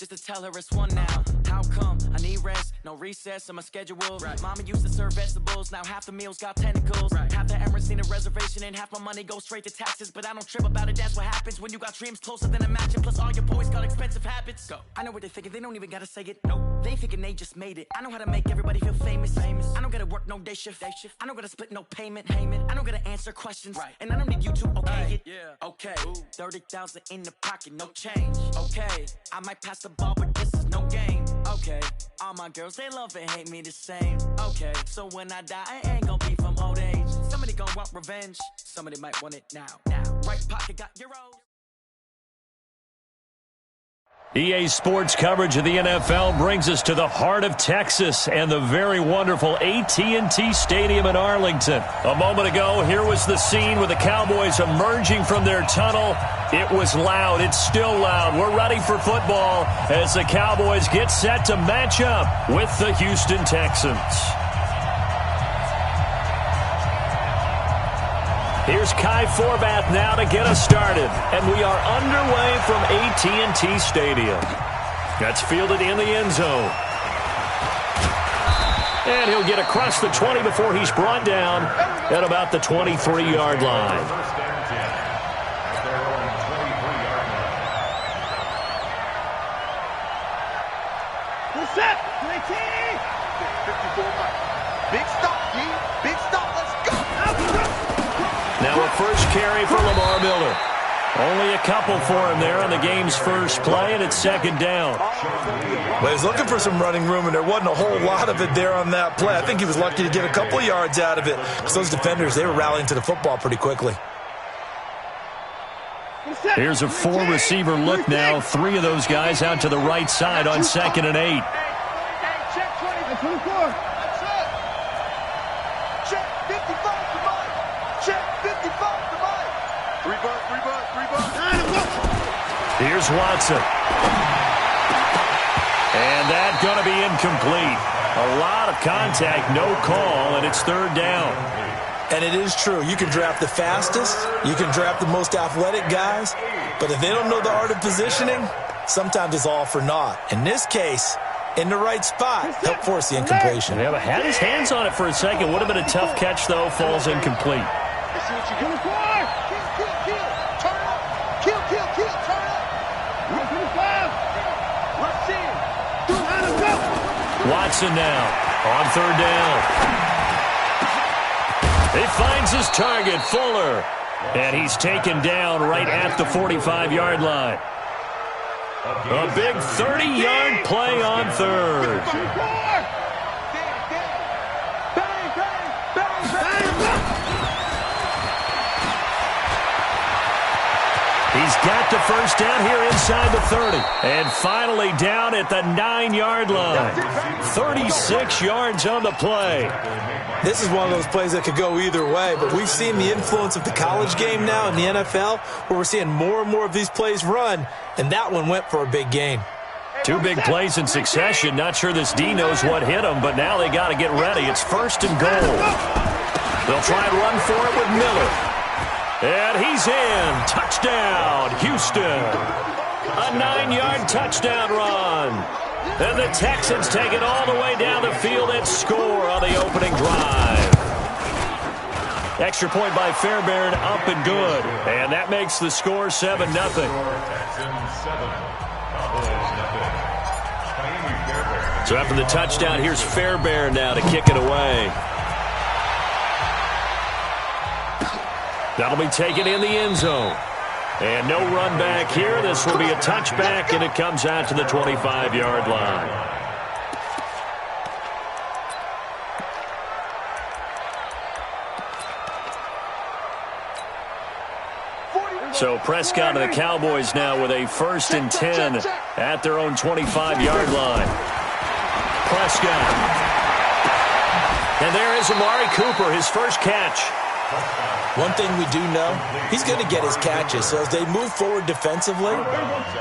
just to tell her it's one now. How come? I need rest, no recess in my schedule. Right. Mama used to serve vegetables, now half the meals got tentacles. Right. Half the Emirates need a reservation and half my money goes straight to taxes. But I don't trip about it, that's what happens when you got dreams closer than a matching. Plus all your boys got expensive habits. Go. I know what they're thinking, they don't even gotta say it. Nope. They thinking they just made it. I know how to make everybody feel famous. I don't gotta work no day shift. I don't gotta split no payment. I don't gotta answer questions. Right. And I don't need you to okay it. Yeah. Okay. 30,000 in the pocket, no change. Okay. I might pass the ball, but this is no game. Okay. All my girls, they love and hate me the same. Okay. So when I die, I ain't gonna be from old age. Somebody gonna want revenge. Somebody might want it now. Right pocket got euros. EA Sports coverage of the NFL brings us to the heart of Texas and the very wonderful AT&T Stadium in Arlington. A moment ago, here was the scene with the Cowboys emerging from their tunnel. It was loud. It's still loud. We're ready for football as the Cowboys get set to match up with the Houston Texans. Here's Kai Forbath now to get us started. And we are underway from AT&T Stadium. That's fielded in the end zone. And he'll get across the 20 before he's brought down at about the 23-yard line. What's up, 54. Big stop, G. Big stop. Let's go. Now a first carry for Lamar Miller. Only a couple for him there on the game's first play, and it's second down. Well, he's looking for some running room, and there wasn't a whole lot of it there on that play. I think he was lucky to get a couple of yards out of it because those defenders, they were rallying to the football pretty quickly. Here's a four-receiver look now. Three of those guys out to the right side on 2nd and 8. Check 24. Check 55 to Mike. Check 55 to Mike. 3 bucks. Here's Watson. And that's going to be incomplete. A lot of contact, no call, and it's third down. And it is true. You can draft the fastest. You can draft the most athletic guys. But if they don't know the art of positioning, sometimes it's all for naught. In this case, in the right spot, help force the incompletion. Yeah, but had his hands on it for a second. Would have been a tough catch, though. Falls incomplete. Let's see what you got. Kill. Turn up. Kill. Turn up. 125. Let's see him. Watson now on third down. He finds his target, Fuller. And he's taken down right at the 45-yard line. A big 30-yard play on third. He's got the first down here inside the 30. And finally down at the 9-yard line. 36 yards on the play. This is one of those plays that could go either way, but we've seen the influence of the college game now in the NFL, where we're seeing more and more of these plays run, and that one went for a big gain. Two big plays in succession. Not sure this D knows what hit him, but now they got to get ready. It's first and goal. They'll try and run for it with Miller. And he's in. Touchdown, Houston. A 9-yard touchdown run. And the Texans take it all the way down the field and score on the opening drive. Extra point by Fairbairn, up and good. And that makes the score 7-0. So after the touchdown, here's Fairbairn now to kick it away. That'll be taken in the end zone. And no run back here. This will be a touchback, and it comes out to the 25-yard line. So Prescott and the Cowboys now with a 1st and 10 at their own 25-yard line. Prescott. And there is Amari Cooper, his first catch. One thing we do know, he's going to get his catches. So as they move forward defensively,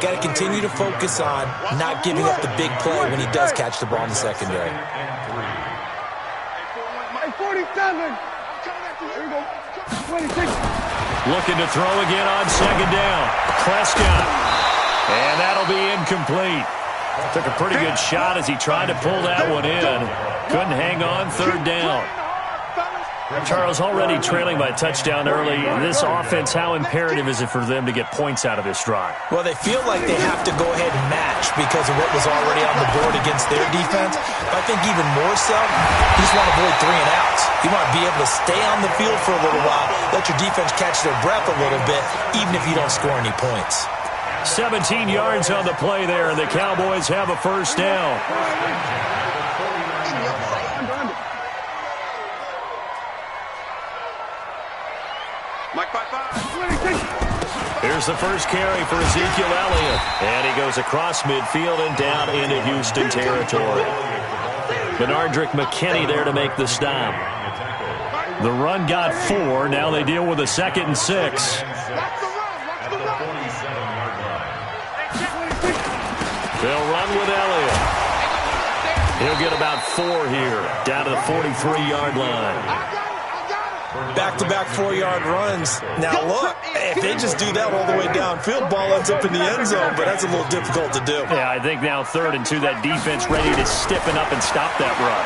got to continue to focus on not giving up the big play when he does catch the ball in the secondary. 47. 26. Looking to throw again on second down. Prescott. And that'll be incomplete. Took a pretty good shot as he tried to pull that one in. Couldn't hang on, third down. Charles, already trailing by a touchdown early. This offense, how imperative is it for them to get points out of this drive? Well, they feel like they have to go ahead and match because of what was already on the board against their defense. But I think even more so, you just want to avoid 3 and outs. You want to be able to stay on the field for a little while, let your defense catch their breath a little bit, even if you don't score any points. 17 yards on the play there, and the Cowboys have a first down. Here's the first carry for Ezekiel Elliott. And he goes across midfield and down into Houston territory. Benardrick McKinney there to make the stop. The run got 4. Now they deal with a 2nd and 6. They'll run with Elliott. He'll get about 4 here, down to the 43-yard line. Back-to-back 4-yard runs. Now, look, if they just do that all the way downfield, ball ends up in the end zone, but that's a little difficult to do. Yeah, I think now 3rd and 2, that defense ready to stiffen up and stop that run.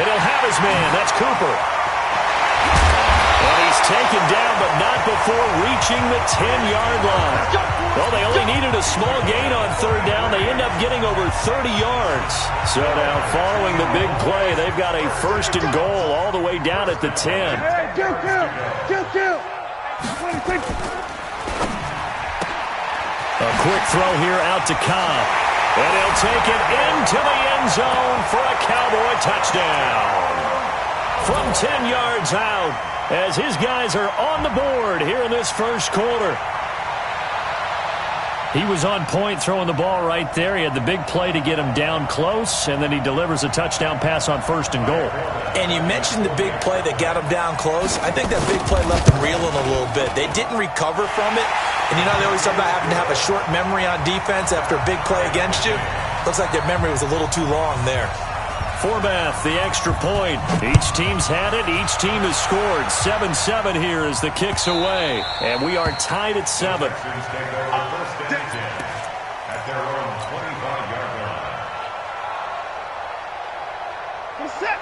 And he'll have his man. That's Cooper. And he's taken down, but not before reaching the 10-yard line. Well, they only needed a small gain on 3rd down. They end up getting over 30 yards. So now, following the big play, they've got a 1st and goal all the way down at the 10. A quick throw here out to Cobb. And he'll take it into the end zone for a Cowboy touchdown. From 10 yards out, as his guys are on the board here in this first quarter. He was on point throwing the ball right there. He had the big play to get him down close, and then he delivers a touchdown pass on 1st and goal. And you mentioned the big play that got him down close. I think that big play left him reeling a little bit. They didn't recover from it. And you know, they always talk about having to have a short memory on defense after a big play against you. Looks like their memory was a little too long there. Forbath, the extra point. Each team's had it. Each team has scored. 7-7 here as the kick's away. And we are tied at 7.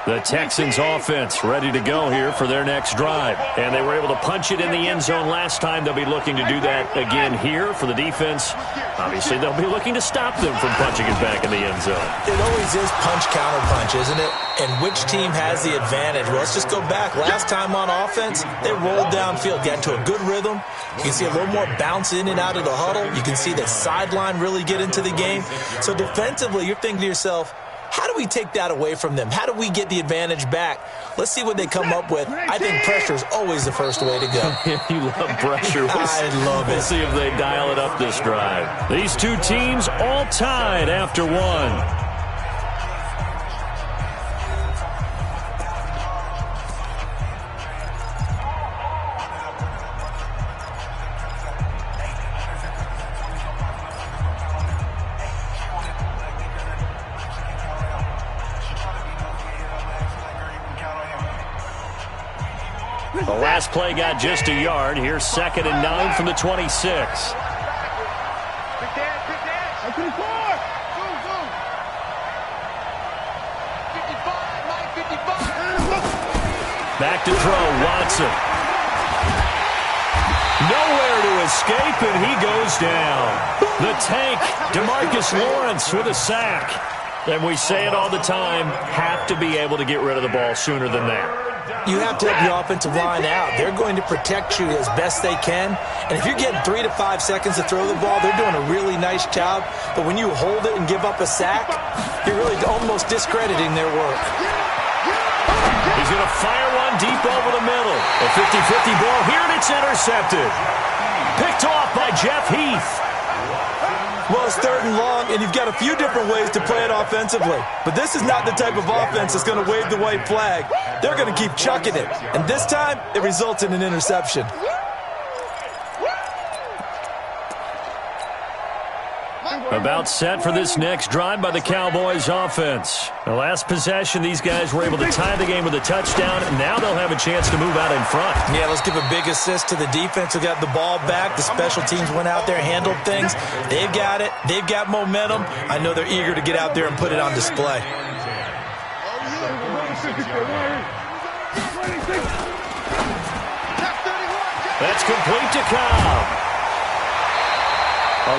The Texans offense ready to go here for their next drive. And they were able to punch it in the end zone last time. They'll be looking to do that again here for the defense. Obviously, they'll be looking to stop them from punching it back in the end zone. It always is punch-counter-punch, isn't it? And which team has the advantage? Well, let's just go back. Last time on offense, they rolled downfield, got into a good rhythm. You can see a little more bounce in and out of the huddle. You can see the sideline really get into the game. So defensively, you're thinking to yourself, how do we take that away from them? How do we get the advantage back? Let's see what they come up with. I think pressure is always the first way to go. You love pressure. I love it. We'll see if they dial it up this drive. These two teams all tied after 1. The last play got just a yard. Here's 2nd and 9 from the 26. Back to throw, Watson. Nowhere to escape, and he goes down. The tank, DeMarcus Lawrence with a sack. And we say it all the time, have to be able to get rid of the ball sooner than that. You have to help your offensive line out. They're going to protect you as best they can. And if you're getting 3 to 5 seconds to throw the ball, they're doing a really nice job. But when you hold it and give up a sack, you're really almost discrediting their work. He's going to fire one deep over the middle. A 50-50 ball here, and it's intercepted. Picked off by Jeff Heath. Well, it's 3rd and long, and you've got a few different ways to play it offensively. But this is not the type of offense that's going to wave the white flag. They're going to keep chucking it. And this time, it results in an interception. About set for this next drive by the Cowboys offense. The last possession, these guys were able to tie the game with a touchdown. Now they'll have a chance to move out in front. Yeah, let's give a big assist to the defense who got the ball back. The special teams went out there, handled things. They've got it. They've got momentum. I know they're eager to get out there and put it on display. That's complete to Cobb.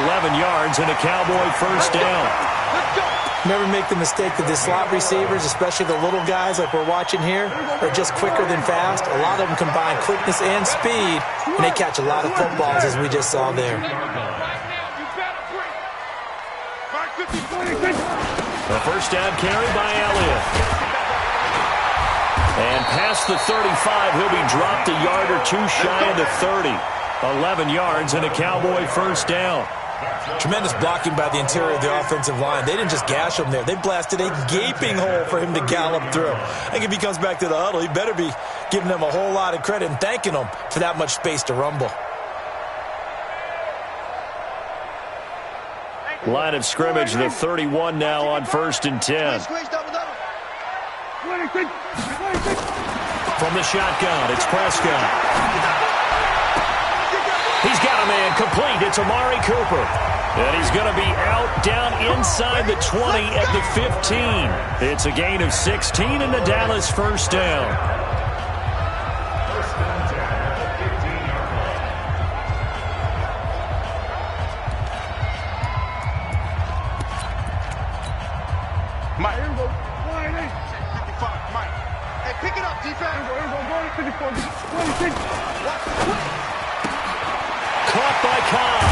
11 yards and a Cowboy first down. Never make the mistake that the slot receivers, especially the little guys like we're watching here, are just quicker than fast. A lot of them combine quickness and speed, and they catch a lot of footballs, as we just saw there. The first down carry by Elliott. And past the 35, he'll be dropped a yard or two shy of the 30. 11 yards and a Cowboy first down. Tremendous blocking by the interior of the offensive line. They didn't just gash him there. They blasted a gaping hole for him to gallop through. I think if he comes back to the huddle, he better be giving them a whole lot of credit and thanking them for that much space to rumble. Line of scrimmage, the 31 now on 1st and 10. From the shotgun, it's Prescott. He's got a man complete. It's Amari Cooper. And he's going to be out down inside the 20 at the 15. It's a gain of 16 and the Dallas first down. Mike. 55, Mike. Hey, pick it up, defense. Caught by Cobb.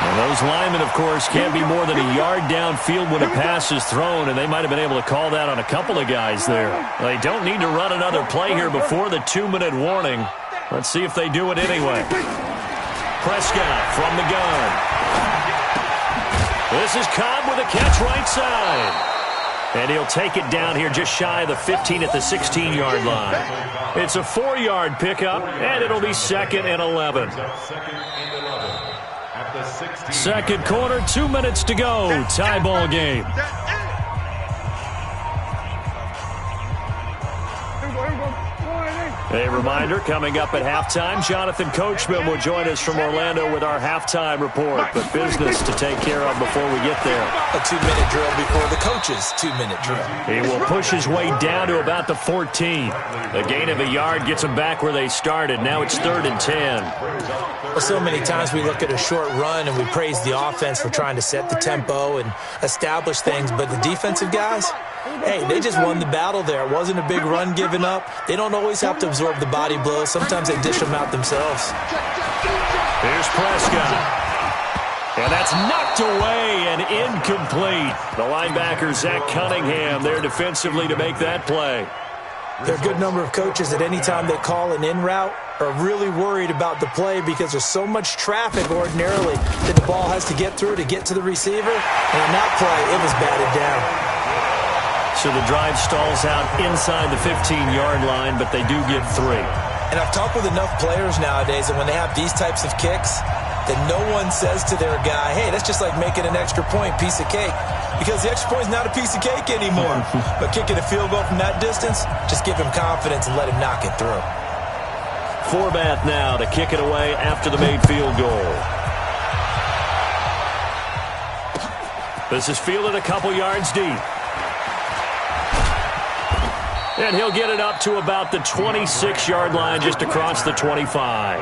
And those linemen, of course, can't be more than a yard downfield when a pass is thrown, and they might have been able to call that on a couple of guys there. They don't need to run another play here before the 2-minute warning. Let's see if they do it anyway. Prescott from the gun. This is Cobb with a catch right side. And he'll take it down here just shy of the 15 at the 16-yard line. It's a 4-yard pickup, and it'll be 2nd and 11. Second quarter, 2 minutes to go. Tie ball game. A reminder, coming up at halftime, Jonathan Coachman will join us from Orlando with our halftime report. But business to take care of before we get there. A 2-minute drill before the coach's 2-minute drill. He will push his way down to about the 14. A gain of a yard gets him back where they started. Now it's 3rd and 10. Well, so many times we look at a short run and we praise the offense for trying to set the tempo and establish things. But the defensive guys, hey, they just won the battle there. It wasn't a big run given up. They don't always have to absorb the body blows. Sometimes they dish them out themselves. Here's Prescott. And that's knocked away and incomplete. The linebacker, Zach Cunningham, there defensively to make that play. There are a good number of coaches that any time they call an in route are really worried about the play because there's so much traffic ordinarily that the ball has to get through to get to the receiver. And on that play, it was batted down. So the drive stalls out inside the 15-yard line, but they do get 3. And I've talked with enough players nowadays that when they have these types of kicks, that no one says to their guy, hey, that's just like making an extra point, piece of cake. Because the extra point is not a piece of cake anymore. But kicking a field goal from that distance, just give him confidence and let him knock it through. Forbath now to kick it away after the made field goal. This is fielded a couple yards deep. And he'll get it up to about the 26-yard line, just across the 25.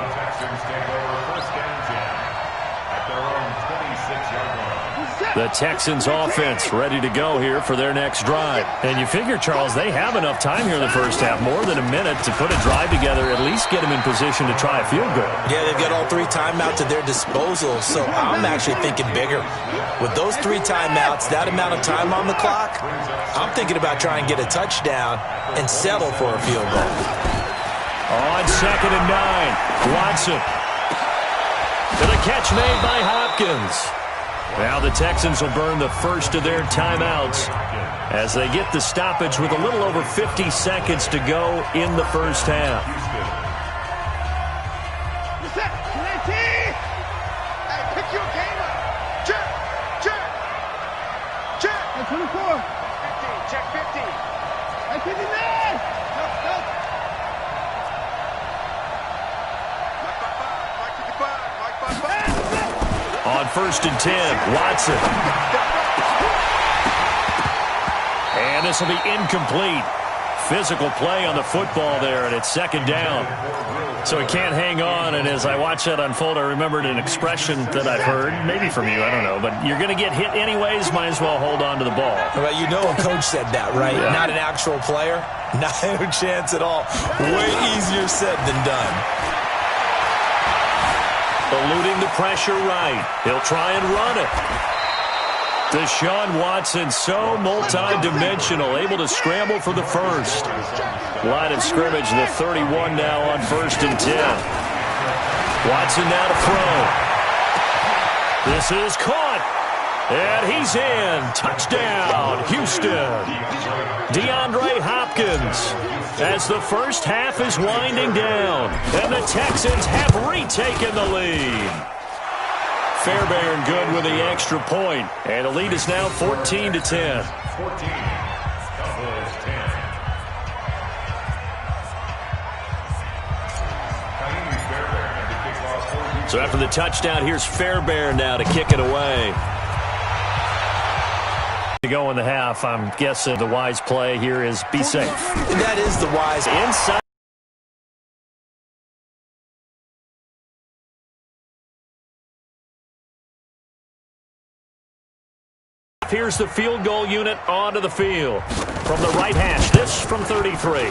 The Texans offense ready to go here for their next drive. And you figure, Charles, they have enough time here in the first half, more than a minute, to put a drive together, at least get them in position to try a field goal. Yeah, they've got all 3 timeouts at their disposal, so I'm actually thinking bigger. With those 3 timeouts, that amount of time on the clock, I'm thinking about trying to get a touchdown and settle for a field goal. On 2nd and 9, Watson. To the catch made by Hopkins. Now the Texans will burn the first of their timeouts as they get the stoppage with a little over 50 seconds to go in the first half. set. Hey, pick your game up. Check. Hey, 24. 50. Check 50. Hey, 59. No. Mike 55. On 1st and 10, Watson. And this will be incomplete. Physical play on the football there, and it's 2nd down. So he can't hang on, and as I watch that unfold, I remembered an expression that I've heard, maybe from you, I don't know, but you're going to get hit anyways, might as well hold on to the ball. Well, you know a coach said that, right? Yeah. Not an actual player. Not a chance at all. Way easier said than done. Eluding the pressure right. He'll try and run it. Deshaun Watson, so multi-dimensional, able to scramble for the first. Line of scrimmage, the 31 now on 1st and 10. Watson now to throw. This is caught. And he's in. Touchdown, Houston. DeAndre Hopkins, as the first half is winding down, and the Texans have retaken the lead. Fairbairn good with the extra point, and the lead is now 14-10. So after the touchdown, here's Fairbairn now to kick it away. To go in the half, I'm guessing the wise play here is be safe. That is the wise. Inside. Here's the field goal unit onto the field. From the right hash, this from 33.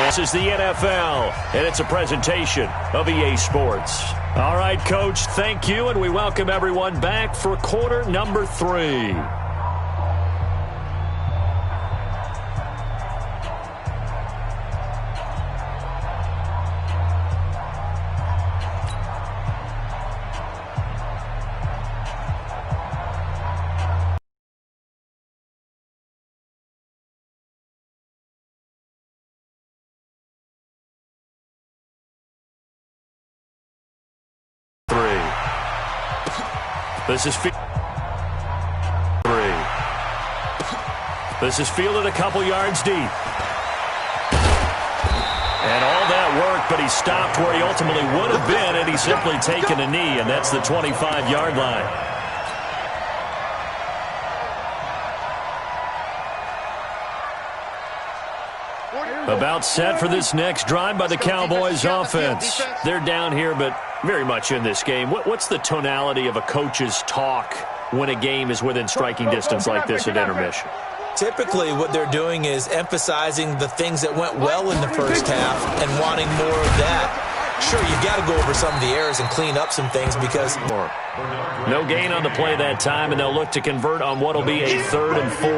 This is the NFL, and it's a presentation of EA Sports. All right, Coach, thank you, and we welcome everyone back for quarter number 3. This is fielded a couple yards deep. And all that work, but he stopped where he ultimately would have been, and he's simply taken a knee, and that's the 25-yard line. About set for this next drive by the Cowboys offense. They're down here, but very much in this game. What's the tonality of a coach's talk when a game is within striking distance like this at intermission? Typically, what they're doing is emphasizing the things that went well in the first half and wanting more of that. Sure, you've got to go over some of the errors and clean up some things because... No gain on the play that time, and they'll look to convert on what will be a 3rd and 4.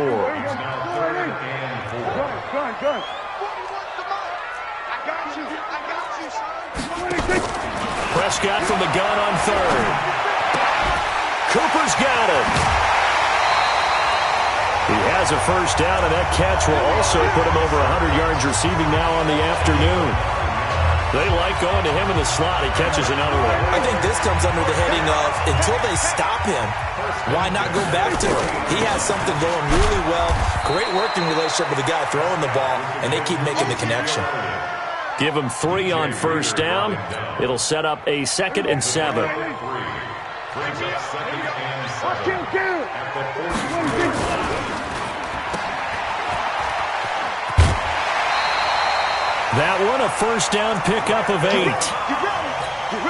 Good. Prescott from the gun on 3rd. Cooper's got it. He has a first down, and that catch will also put him over 100 yards receiving now on the afternoon. They like going to him in the slot. He catches another one. I think this comes under the heading of until they stop him, why not go back to him? He has something going really well. Great working relationship with the guy throwing the ball, and they keep making the connection. Give him 3 on first down. It'll set up a 2nd and 7. That one, a first down pickup of 8.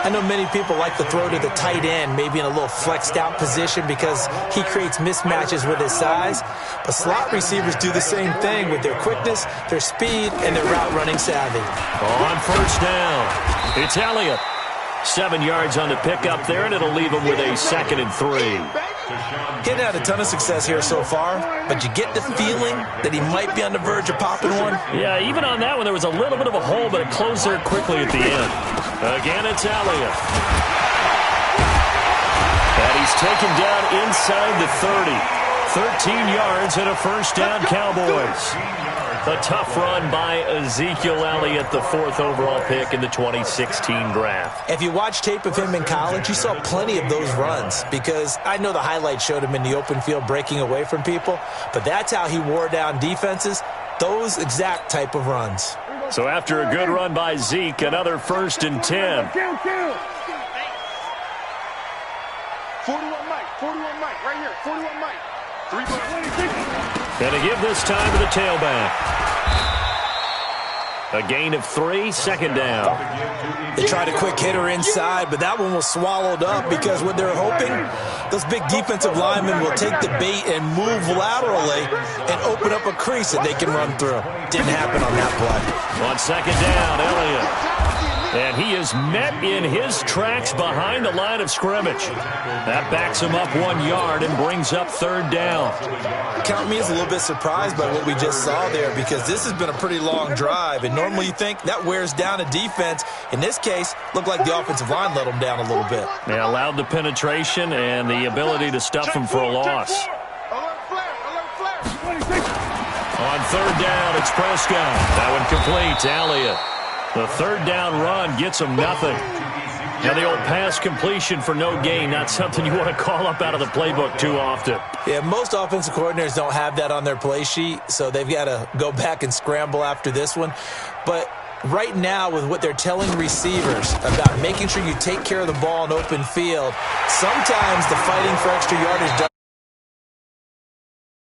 I know many people like to throw to the tight end, maybe in a little flexed out position because he creates mismatches with his size. But slot receivers do the same thing with their quickness, their speed, and their route running savvy. On first down, it's Elliott. 7 yards on the pickup there, and it'll leave him with a 2nd and 3. He had a ton of success here so far, but you get the feeling that he might be on the verge of popping one. Yeah, even on that one, there was a little bit of a hole, but it closed there quickly at the end. Again, it's Elliott. And he's taken down inside the 30. 13 yards and a first down, Cowboys. A tough run by Ezekiel Elliott, the 4th overall pick in the 2016 draft. If you watch tape of him in college, you saw plenty of those runs, because I know the highlights showed him in the open field breaking away from people, but that's how he wore down defenses, those exact type of runs. So after a good run by Zeke, another 1st and 10. 41 Mike, 41 Mike, right here, 41 Mike. 3 bucks. And to give this time to the tailback. A gain of 3, 2nd down. They tried a quick hitter inside, but that one was swallowed up because what they're hoping, those big defensive linemen will take the bait and move laterally and open up a crease that they can run through. Didn't happen on that play. On 2nd down, Elliott. And he is met in his tracks behind the line of scrimmage. That backs him up 1 yard and brings up 3rd down. Count me as a little bit surprised by what we just saw there, because this has been a pretty long drive, and normally you think that wears down a defense. In this case, looked like the offensive line let them down a little bit. They allowed the penetration and the ability to stuff him for a loss. On 3rd down, it's Prescott. That one complete to Elliott. The 3rd down run gets him nothing. And the old pass completion for no gain, not something you want to call up out of the playbook too often. Yeah, most offensive coordinators don't have that on their play sheet, so they've got to go back and scramble after this one. But right now, with what they're telling receivers about making sure you take care of the ball in open field, sometimes the fighting for extra yardage does